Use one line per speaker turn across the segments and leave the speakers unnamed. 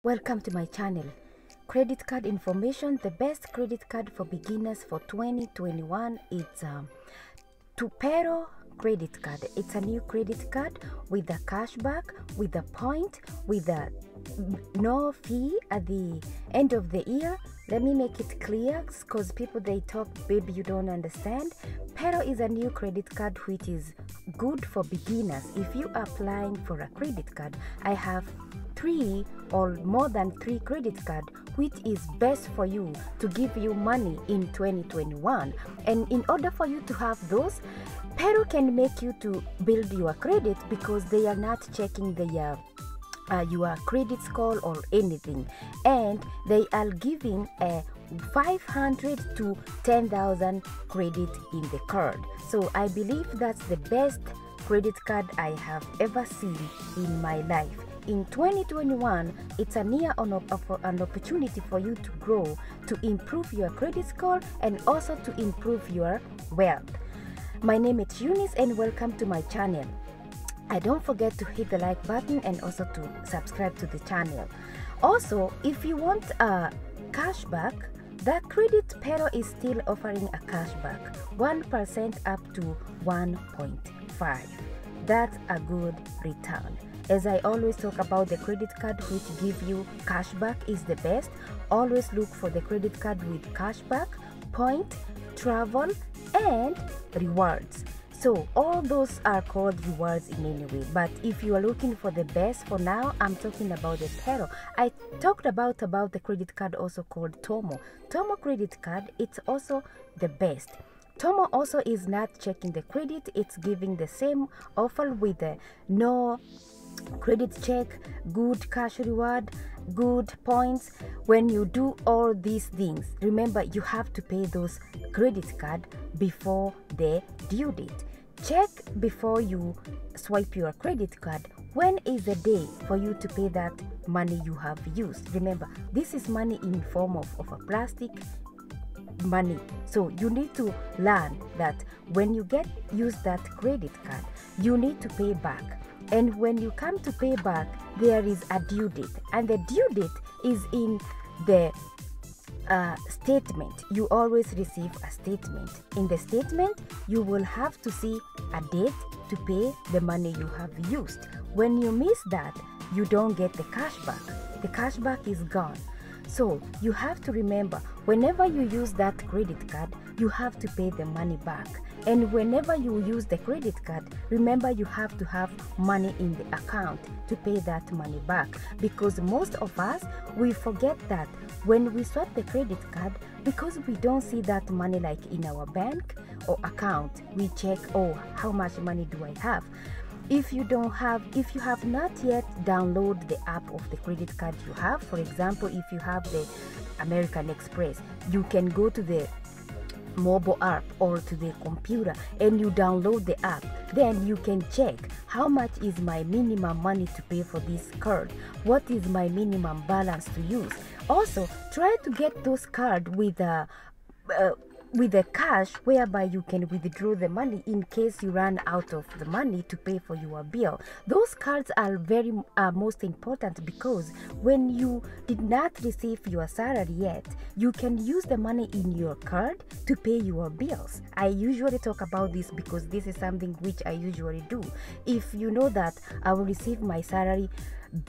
Welcome to my channel. Credit card information. The best credit card for beginners for 2021. It's PETAL credit card. It's a new credit card with a cashback, with a point, with a no fee at the end of the year. Let me make it clear, because people they talk, baby, you don't understand. PETAL is a new credit card which is good for beginners. If you are applying for a credit card, I have 3 or more than 3 credit card which is best for you to give you money in 2021. And in order for you to have those, PETAL can make you to build your credit, because they are not checking the your credit score or anything, and they are giving a 500 to 10,000 credit in the card. So I believe that's the best credit card I have ever seen in my life. In 2021, it's an opportunity for you to grow, to improve your credit score, and also to improve your wealth. My name is Eunice, and welcome to my channel. Don't forget to hit the like button and also to subscribe to the channel. Also, if you want a cashback, the credit PETAL is still offering a cashback 1% up to 1.5. That's a good return. As I always talk about, the credit card which give you cashback is the best. Always look for the credit card with cashback, point, travel, and rewards. So all those are called rewards in any way. But if you are looking for the best, for now, I'm talking about the PETAL. I talked about the credit card also called TOMO. TOMO credit card, it's also the best. TOMO also is not checking the credit. It's giving the same offer with no credit check, good cash reward, good points. When you do all these things, remember you have to pay those credit card before the due date. Check before you swipe your credit card, when is the day for you to pay that money you have used. Remember, this is money in form of a plastic money. So you need to learn that when you use that credit card, you need to pay back. And when you come to pay back, there is a due date, and the due date is in the statement. You always receive a statement. In the statement, you will have to see a date to pay the money you have used. When you miss that, you don't get the cashback. The cashback is gone. So you have to remember, whenever you use that credit card, you have to pay the money back. And whenever you use the credit card, remember you have to have money in the account to pay that money back. Because most of us, we forget that when we swipe the credit card, because we don't see that money like in our bank or account, we check, oh, how much money do I have? If you have not yet downloaded the app of the credit card you have, for example, if you have the American Express, you can go to the mobile app or to the computer and you download the app. Then you can check how much is my minimum money to pay for this card, what is my minimum balance to use. Also, try to get those cards with a cash, whereby you can withdraw the money in case you run out of the money to pay for your bill. Those cards are very most important, because when you did not receive your salary yet, you can use the money in your card to pay your bills. I usually talk about this because this is something which I usually do. If you know that I will receive my salary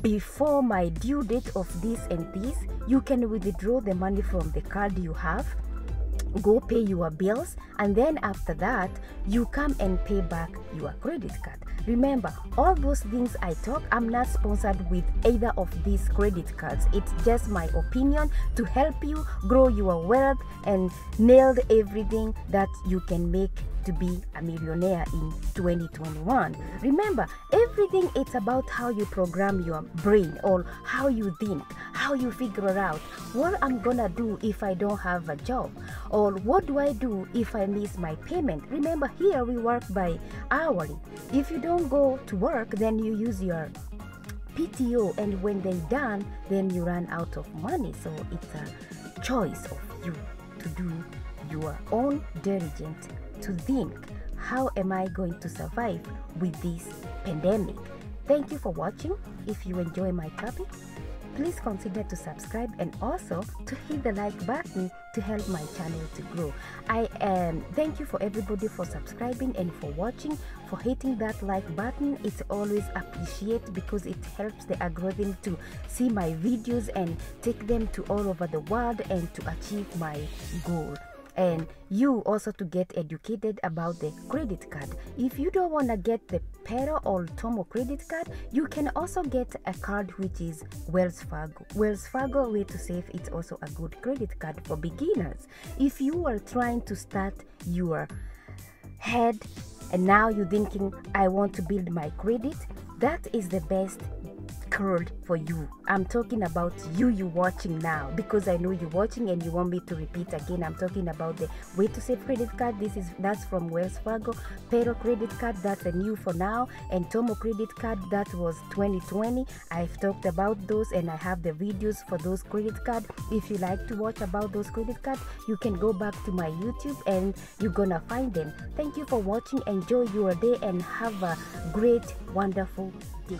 before my due date of this and this, you can withdraw the money from the card you have, go pay your bills, and then after that you come and pay back your credit card. Remember, all those things I talk, I'm not sponsored with either of these credit cards. It's just my opinion to help you grow your wealth and nail everything that you can make to be a millionaire in 2021. Remember, everything it's about how you program your brain, or how you think, how you figure out what I'm gonna do if I don't have a job, or what do I do if I miss my payment. Remember, here we work by hourly. If you don't go to work, then you use your PTO, and when they're done, then you run out of money. So it's a choice of you to do your own diligence, to think, how am I going to survive with this pandemic? Thank you for watching. If you enjoy my topic, please consider to subscribe and also to hit the like button to help my channel to grow. I thank you for everybody for subscribing and for watching, for hitting that like button. It's always appreciated because it helps the algorithm to see my videos and take them to all over the world and to achieve my goal. And you also to get educated about the credit card. If you don't want to get the PETAL or Tomo credit card, you can also get a card which is Wells Fargo. Wells Fargo Way to Save, it's also a good credit card for beginners. If you are trying to start your head and now you're thinking, I want to build my credit, that is the best card for you. I'm talking about you watching now, because I know you're watching and you want me to repeat again. I'm talking about the Way to Save credit card. That's from Wells Fargo. PETAL credit card, that's a new for now, and Tomo credit card, that was 2020. I've talked about those and I have the videos for those credit card. If you like to watch about those credit card, you can go back to my YouTube and you're gonna find them. Thank you for watching. Enjoy your day and have a great, wonderful day.